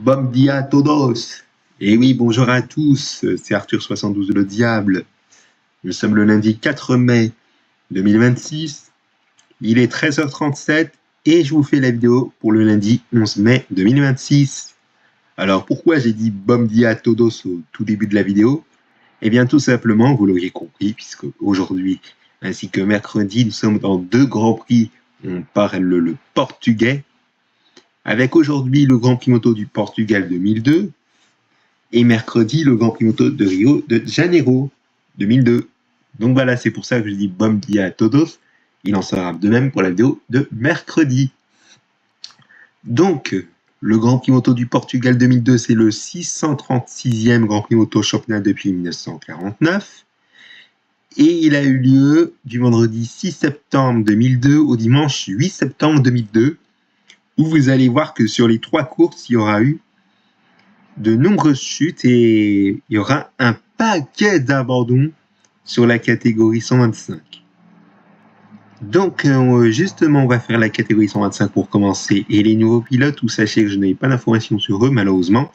Bom dia a todos. Et oui, bonjour à tous, c'est Arthur72 le Diable. Nous sommes le lundi 4 mai 2026. Il est 13h37 et je vous fais la vidéo pour le lundi 11 mai 2026. Alors pourquoi j'ai dit Bom dia a todos au tout début de la vidéo? Eh bien tout simplement, vous l'aurez compris, puisque aujourd'hui ainsi que mercredi, nous sommes dans deux grands prix. On parle le portugais, avec aujourd'hui le Grand Prix Moto du Portugal 2002 et mercredi le Grand Prix Moto de Rio de Janeiro 2002. Donc voilà, c'est pour ça que je dis Bom dia a todos. Il en sera de même pour la vidéo de mercredi. Donc, le Grand Prix Moto du Portugal 2002, c'est le 636e Grand Prix Moto championnat depuis 1949. Et il a eu lieu du vendredi 6 septembre 2002 au dimanche 8 septembre 2002, où vous allez voir que sur les trois courses, il y aura eu de nombreuses chutes et il y aura un paquet d'abandons sur la catégorie 125. Donc justement, on va faire la catégorie 125 pour commencer. Et les nouveaux pilotes, vous sachez que je n'ai pas d'informations sur eux, malheureusement.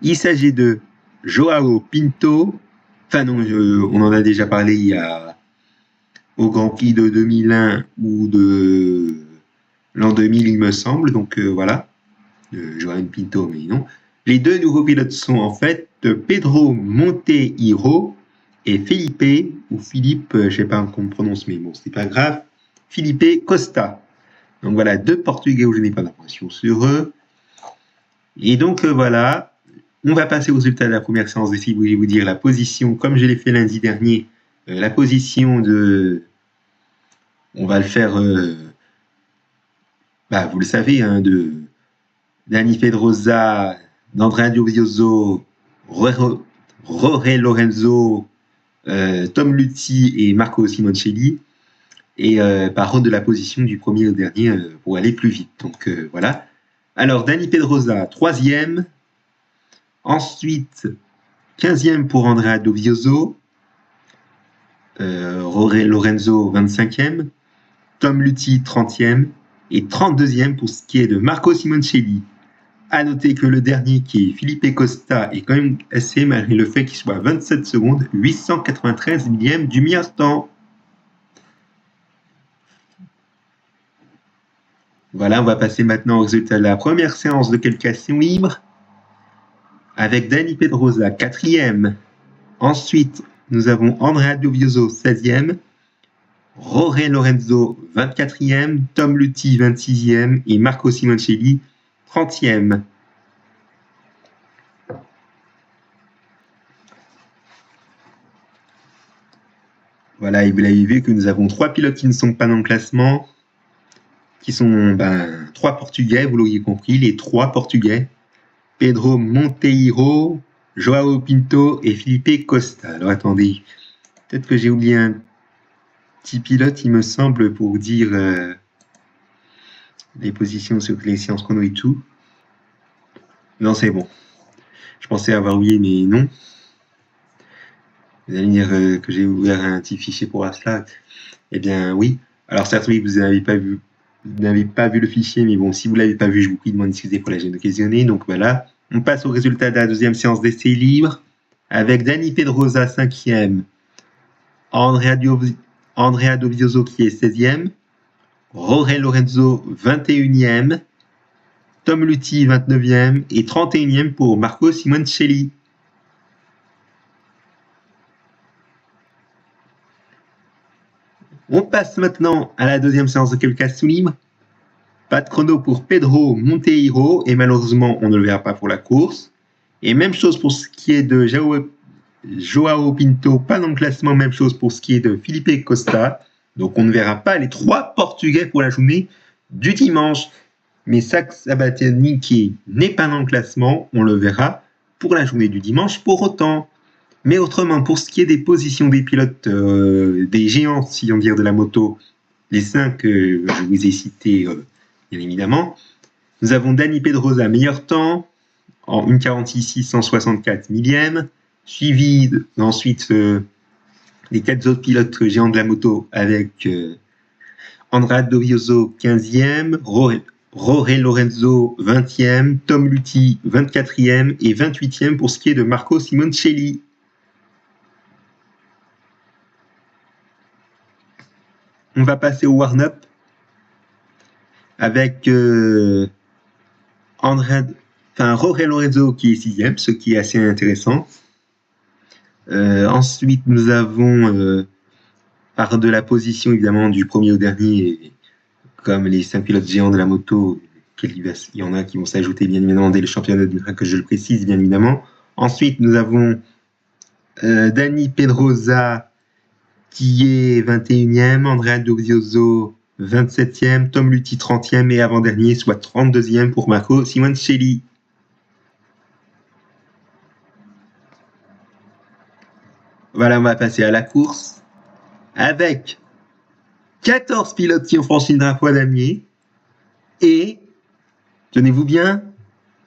Il s'agit de Joao Pinto. Enfin non, on en a déjà parlé au Grand Prix de 2001 ou de l'an 2000, il me semble. Donc voilà, Joao Pinto, mais non. Les deux nouveaux pilotes sont en fait Pedro Monteiro et Felipe, ou Philippe, je ne sais pas comment on prononce, mais bon, c'est pas grave, Felipe Costa. Donc voilà, deux Portugais où je n'ai pas d'informations sur eux. Et donc voilà, on va passer aux résultats de la première séance d'essai. Je voulais vous dire la position, comme je l'ai fait lundi dernier, la position de... On va le faire, vous le savez, hein, de Dani Pedrosa, d'Andrea Dovizioso, Jorge Lorenzo, Tom Luthi et Marco Simoncelli, et par ordre de la position du premier au dernier pour aller plus vite. Donc voilà. Alors Dani Pedrosa, 3e. Ensuite, 15e pour Andrea Dovizioso. Jorge Lorenzo, 25e. Tom Luthi, 30e. Et 32e pour ce qui est de Marco Simoncelli. À noter que le dernier, qui est Felipe Costa, est quand même assez, malgré le fait qu'il soit à 27 secondes, 893 millièmes du mi-instant. Voilà, on va passer maintenant au résultat de la première séance de qualification libre, avec Dani Pedrosa, 4e. Ensuite, nous avons Andrea Dovizioso, 16e. Jorge Lorenzo, 24e. Tom Luthi, 26e. Et Marco Simoncelli, 30e. Voilà, et vous l'avez vu que nous avons trois pilotes qui ne sont pas dans le classement, qui sont trois Portugais, vous l'auriez compris, les trois Portugais. Pedro Monteiro, Joao Pinto et Felipe Costa. Alors attendez, peut-être que j'ai oublié un petit pilote, il me semble, pour dire les positions sur les séances chrono et tout. Non, c'est bon. Je pensais avoir oublié, mais non. Vous allez dire que j'ai ouvert un petit fichier pour cela. Eh bien, oui. Alors, certes, oui, vous n'avez pas vu le fichier, mais bon, si vous ne l'avez pas vu, je vous prie de m'en excuser pour la gêne occasionnée. Donc voilà, on passe au résultat de la deuxième séance d'essai libre, avec Dani Pedrosa, 5e, Andrea Dovizioso qui est 16e, Jorge Lorenzo, 21e, Tom Luthi, 29e, et 31e pour Marco Simoncelli. On passe maintenant à la deuxième séance de qualification libre. Pas de chrono pour Pedro Monteiro, et malheureusement, on ne le verra pas pour la course. Et même chose pour ce qui est de Joao Pinto, pas dans le classement, même chose pour ce qui est de Felipe Costa. Donc on ne verra pas les trois Portugais pour la journée du dimanche. Mais Sabastiani, qui n'est pas dans le classement, on le verra pour la journée du dimanche pour autant. Mais autrement, pour ce qui est des positions des pilotes, des géants, si on dire, de la moto, les 5 que je vous ai cités, bien évidemment, nous avons Dani Pedrosa, meilleur temps, en 1,46 164 millième, suivi ensuite les 4 autres pilotes géants de la moto avec Andrea Dovizioso, 15e, Jorge Lorenzo 20e, Tom Luthi 24e et 28e pour ce qui est de Marco Simoncelli. On va passer au warm-up avec Jorge Lorenzo qui est 6e, ce qui est assez intéressant. Ensuite, nous avons, par de la position évidemment du premier au dernier, comme les 5 pilotes géants de la moto, il y en a qui vont s'ajouter bien évidemment dès le championnat que je le précise bien évidemment. Ensuite, nous avons Dani Pedrosa qui est 21e, Andrea Dovizioso 27e, Tom Luthi 30e et avant-dernier, soit 32e pour Marco Simoncelli. Voilà, on va passer à la course avec 14 pilotes qui ont franchi le drapeau à damier et, tenez-vous bien,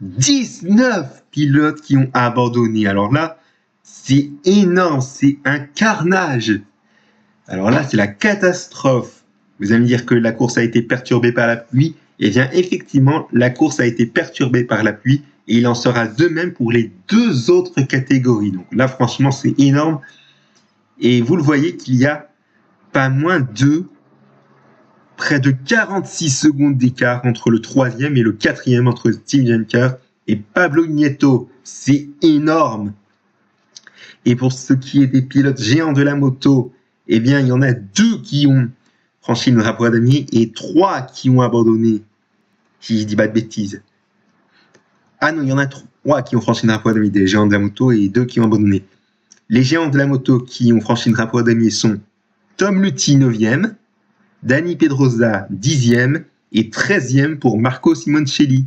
19 pilotes qui ont abandonné. Alors là, c'est énorme, c'est un carnage. Alors là, c'est la catastrophe. Vous allez me dire que la course a été perturbée par la pluie. Eh bien, effectivement, la course a été perturbée par la pluie et il en sera de même pour les deux autres catégories. Donc là, franchement, c'est énorme. Et vous le voyez qu'il y a pas moins de près de 46 secondes d'écart entre le troisième et le quatrième, entre Tim Jenker et Pablo Nieto. C'est énorme. Et pour ce qui est des pilotes géants de la moto, eh bien, il y en a 2 qui ont franchi le drapeau à damier et 3 qui ont abandonné. Si je dis pas de bêtises. Ah non, il y en a 3 qui ont franchi le drapeau à damier, des géants de la moto, et 2 qui ont abandonné. Les géants de la moto qui ont franchi le drapeau à damier sont Tom Luthi 9e, Dani Pedrosa 10e et 13e pour Marco Simoncelli.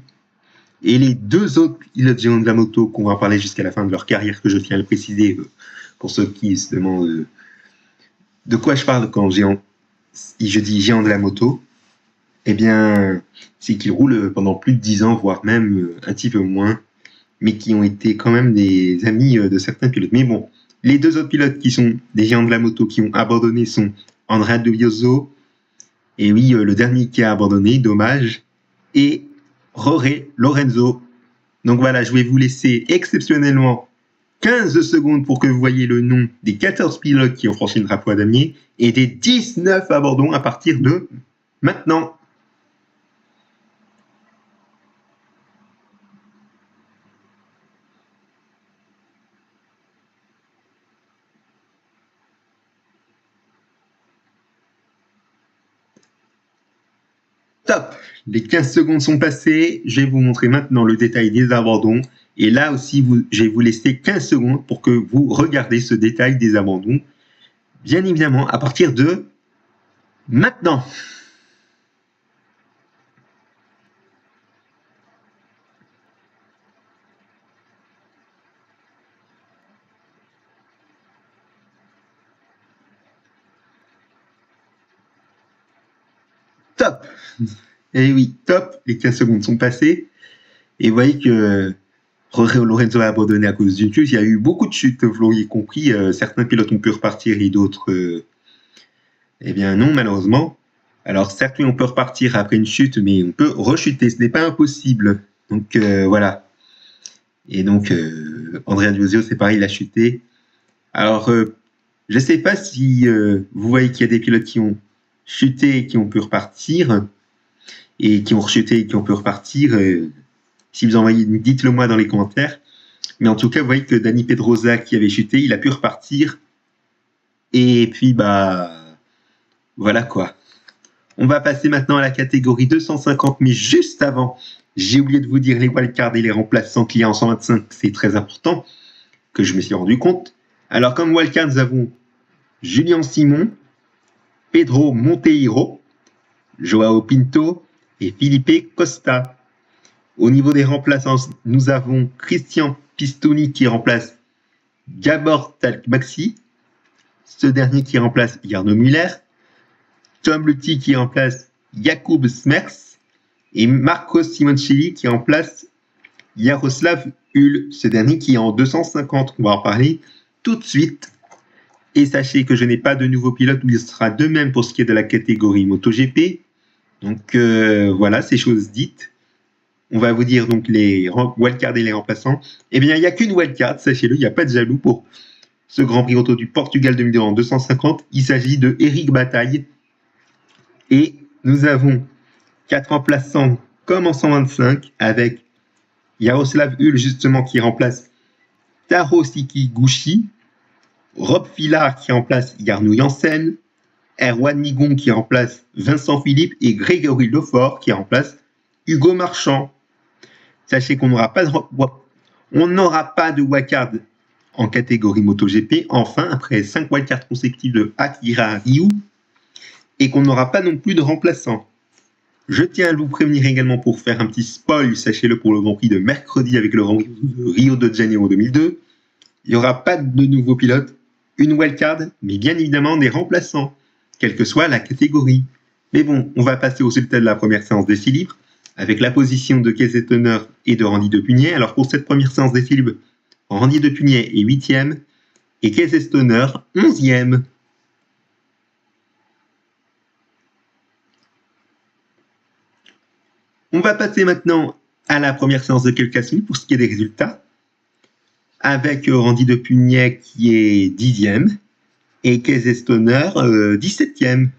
Et les 2 autres pilotes géants de la moto qu'on va parler jusqu'à la fin de leur carrière, que je tiens à le préciser pour ceux qui se demandent de quoi je parle quand je dis géant de la moto, eh bien, c'est qu'ils roulent pendant plus de 10 ans, voire même un petit peu moins, mais qui ont été quand même des amis de certains pilotes. Mais bon, les 2 autres pilotes qui sont des géants de la moto qui ont abandonné sont Andrea Dovizioso, et oui, le dernier qui a abandonné, dommage, et Jorge Lorenzo. Donc voilà, je vais vous laisser exceptionnellement 15 secondes pour que vous voyez le nom des 14 pilotes qui ont franchi le drapeau à damier et des 19 abandons à partir de maintenant. Top! Les 15 secondes sont passées. Je vais vous montrer maintenant le détail des abandons. Et là aussi, je vais vous laisser 15 secondes pour que vous regardez ce détail des abandons. Bien évidemment, à partir de maintenant. Top! Et oui, top! Les 15 secondes sont passées. Et vous voyez que Jorge Lorenzo a abandonné à cause d'une chute. Il y a eu beaucoup de chutes, vous l'auriez compris. Certains pilotes ont pu repartir et d'autres, eh bien non, malheureusement. Alors, certes, on peut repartir après une chute, mais on peut rechuter. Ce n'est pas impossible. Donc, voilà. Et donc, Andrea Dovizioso, c'est pareil, il a chuté. Alors, je ne sais pas si vous voyez qu'il y a des pilotes qui ont chuté et qui ont pu repartir, et qui ont rechuté et qui ont pu repartir. Si vous en voyez, dites-le moi dans les commentaires. Mais en tout cas, vous voyez que Dani Pedrosa, qui avait chuté, il a pu repartir. Et puis, voilà quoi. On va passer maintenant à la catégorie 250, mais juste avant, j'ai oublié de vous dire les wildcards et les remplaçants qu'il y a en 125. C'est très important, que je me suis rendu compte. Alors, comme wildcard, nous avons Julien Simon, Pedro Monteiro, Joao Pinto et Felipe Costa. Au niveau des remplaçants, nous avons Christian Pistoni qui remplace Gabor Talkmaxi, ce dernier qui remplace Jarno Müller, Tom Luthi qui remplace Jakub Smerks et Marco Simoncelli qui remplace Jaroslav Hull, ce dernier qui est en 250. On va en parler tout de suite. Et sachez que je n'ai pas de nouveau pilote, où il sera de même pour ce qui est de la catégorie MotoGP. Donc voilà, ces choses dites. On va vous dire donc les wildcards et les remplaçants. Eh bien, il n'y a qu'une wildcard, sachez-le, il n'y a pas de jaloux pour ce Grand Prix auto du Portugal 2002 en 250. Il s'agit de Eric Bataille. Et nous avons 4 remplaçants comme en 125 avec Jaroslav Hull justement qui remplace Taro Sekiguchi, Rob Villard qui remplace Jarno Janssen, Erwan Nigon qui remplace Vincent Philippe et Grégory Lefort qui remplace Hugo Marchand. Sachez qu'on n'aura pas de wildcard en catégorie MotoGP, enfin, après 5 wildcards consécutifs de Akira Ryu, et qu'on n'aura pas non plus de remplaçants. Je tiens à vous prévenir également pour faire un petit spoil, sachez-le, pour le Grand Prix de mercredi avec le Grand Prix de Rio de Janeiro 2002. Il n'y aura pas de nouveaux pilotes, une wildcard, mais bien évidemment des remplaçants, quelle que soit la catégorie. Mais bon, on va passer au résultat de la première séance d'essai libre, avec la position de Casey Stoner et de Randy Depugnet. Alors pour cette première séance d'essai libre, Randy Depugnet est 8e et Casey Stoner 11e. On va passer maintenant à la première séance de qualification pour ce qui est des résultats, avec Randy Depugnet qui est 10e et Casey Stoner 17e.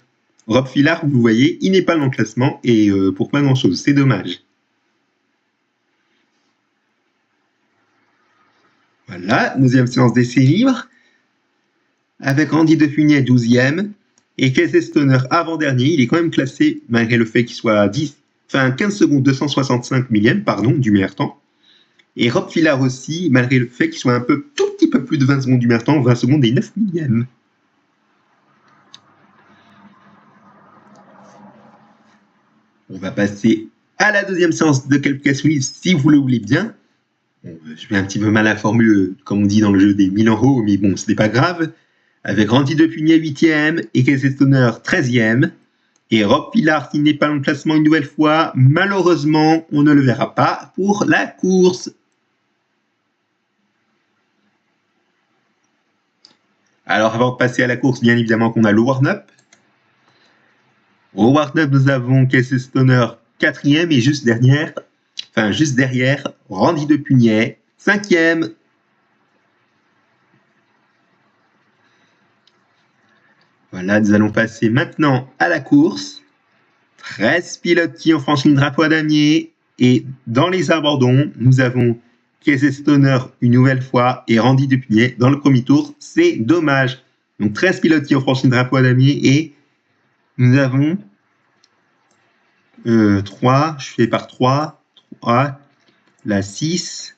Rob Villard, vous voyez, il n'est pas dans le classement et pour pas grand-chose, c'est dommage. Voilà, deuxième séance d'essai libre, avec Randy Depugnet 12e et Casey Stoner avant-dernier. Il est quand même classé, malgré le fait qu'il soit à 15 secondes 265 millième, du meilleur temps. Et Rob Villard aussi, malgré le fait qu'il soit tout petit peu plus de 20 secondes du meilleur temps, 20 secondes et 9 millièmes. On va passer à la deuxième séance de qualification si vous le voulez bien. Je mets un petit peu mal la formule, comme on dit dans le jeu des 1000 en haut, mais bon, ce n'est pas grave. Avec Randy Depugnet 8e et Casey Stoner 13e. Et Rob Villard qui n'est pas dans le classement une nouvelle fois. Malheureusement, on ne le verra pas pour la course. Alors avant de passer à la course, bien évidemment qu'on a le warm-up. Au warm-up, nous avons Casey Stoner 4e et juste derrière, Randy Depugnet 5e. Voilà, nous allons passer maintenant à la course. 13 pilotes qui ont franchi le drapeau à damier. Et dans les abandons, nous avons Casey Stoner une nouvelle fois et Randy Depugnet dans le premier tour. C'est dommage. Donc 13 pilotes qui ont franchi le drapeau à damier et nous avons 3, je fais par 3, la 6,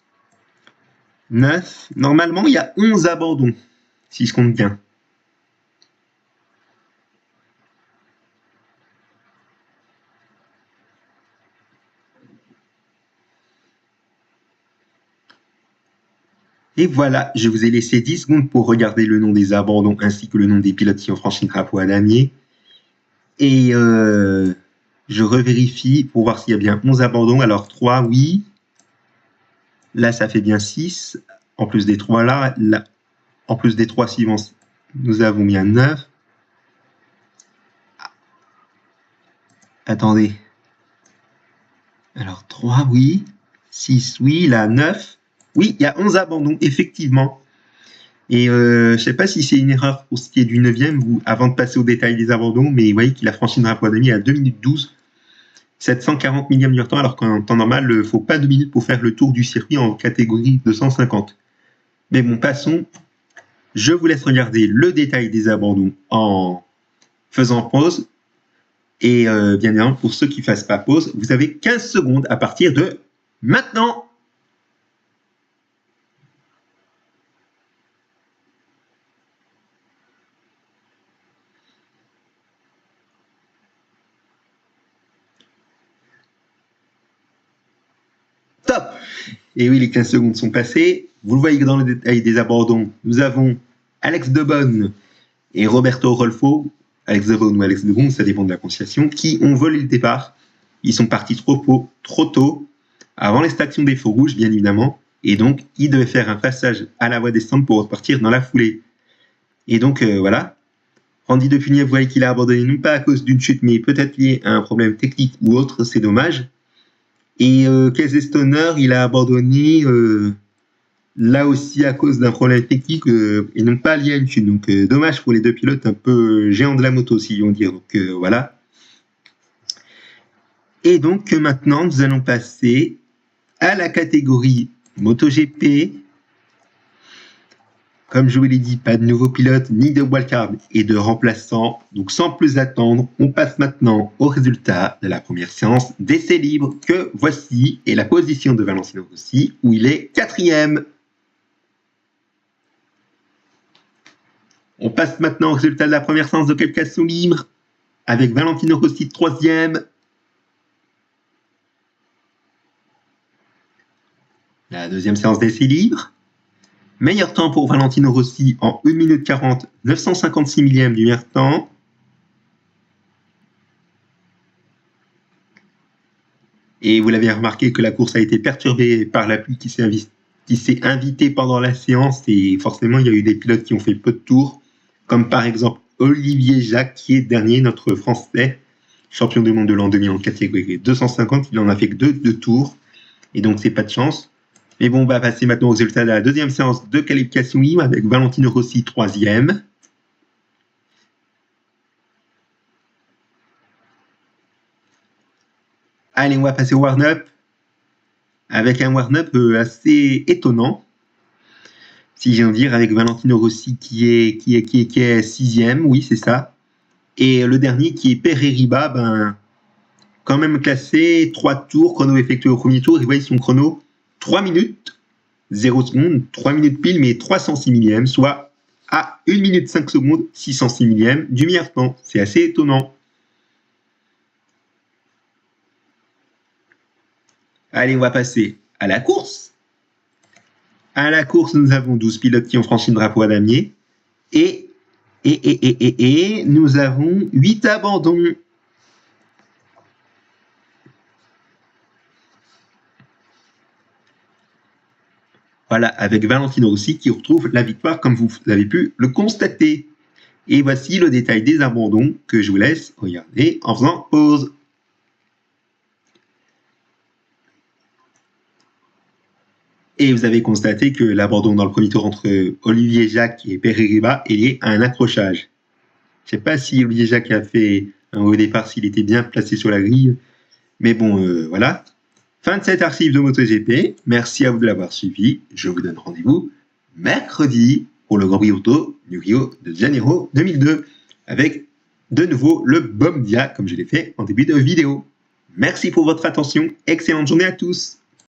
9. Normalement, il y a 11 abandons, si je compte bien. Et voilà, je vous ai laissé 10 secondes pour regarder le nom des abandons ainsi que le nom des pilotes qui ont franchi le drapeau à damier. Et je revérifie pour voir s'il y a bien 11 abandons. Alors 3, oui. Là, ça fait bien 6. En plus des 3 là, en plus des 3 suivants, nous avons bien 9. Attendez. Alors 3, oui. 6, oui. Là, 9. Oui, il y a 11 abandons, effectivement. Et je ne sais pas si c'est une erreur pour ce qui est du 9e, avant de passer au détail des abandons, mais vous voyez qu'il a franchi le drapeau à damier à 2 minutes 12, 740 millième du temps, alors qu'en temps normal, il ne faut pas 2 minutes pour faire le tour du circuit en catégorie 250. Mais bon, passons. Je vous laisse regarder le détail des abandons en faisant pause. Et bien évidemment, pour ceux qui ne fassent pas pause, vous avez 15 secondes à partir de maintenant. Top! Et oui, les 15 secondes sont passées. Vous le voyez que dans le détail des abandons, nous avons Alex Debonne et Roberto Rolfo, Alex Debonne ou Alex Debonne, ça dépend de la prononciation, qui ont volé le départ. Ils sont partis trop tôt, avant les stations des feux rouges, bien évidemment, et donc ils devaient faire un passage à la voie des stands pour repartir dans la foulée. Et donc voilà, Randy Depugnet, vous voyez qu'il a abandonné non pas à cause d'une chute, mais peut-être lié à un problème technique ou autre, c'est dommage. Et Casey Stoner, il a abandonné là aussi à cause d'un problème technique et non pas lié à une chute. Donc dommage pour les deux pilotes un peu géants de la moto, si on dit. Donc voilà. Et donc maintenant, nous allons passer à la catégorie MotoGP. Comme je vous l'ai dit, pas de nouveaux pilotes, ni de wildcard et de remplaçants. Donc sans plus attendre, on passe maintenant au résultat de la première séance d'essai libre que voici, et la position de Valentino Rossi, où il est 4e. On passe maintenant au résultat de la première séance de qualification libre, avec Valentino Rossi 3e. La deuxième séance d'essai libre. Meilleur temps pour Valentino Rossi en 1 minute 40, 956 millièmes du meilleur temps. Et vous l'avez remarqué que la course a été perturbée par la pluie qui s'est invitée pendant la séance, et forcément il y a eu des pilotes qui ont fait peu de tours, comme par exemple Olivier Jacques qui est dernier, notre Français, champion du monde de l'an 2000 en catégorie 250, il en a fait que 2 tours, et donc c'est pas de chance. Mais bon, on va passer maintenant aux résultats de la deuxième séance de qualification libre avec Valentino Rossi 3e. Allez, on va passer au warm-up avec un warm-up assez étonnant, si j'ai envie de dire, avec Valentino Rossi qui est 6e, oui, c'est ça. Et le dernier qui est Pereira, quand même classé 3 tours, chrono effectué au premier tour. Et vous voyez son chrono, 3 minutes, 0 secondes, 3 minutes pile, mais 306 millièmes, soit à 1 minute 5 secondes, 606 millièmes du meilleur temps. C'est assez étonnant. Allez, on va passer à la course. À la course, nous avons 12 pilotes qui ont franchi le drapeau à damier. Et nous avons 8 abandons. Voilà, avec Valentino Rossi qui retrouve la victoire comme vous avez pu le constater. Et voici le détail des abandons que je vous laisse regarder en faisant pause. Et vous avez constaté que l'abandon dans le premier tour entre Olivier Jacques et Pereira est lié à un accrochage. Je ne sais pas si Olivier Jacques a fait un haut départ, s'il était bien placé sur la grille. Mais bon, voilà. Fin de cette archive de MotoGP. Merci à vous de l'avoir suivi. Je vous donne rendez-vous mercredi pour le Grand Prix Auto du Rio de Janeiro 2002 avec de nouveau le Bomdia comme je l'ai fait en début de vidéo. Merci pour votre attention. Excellente journée à tous.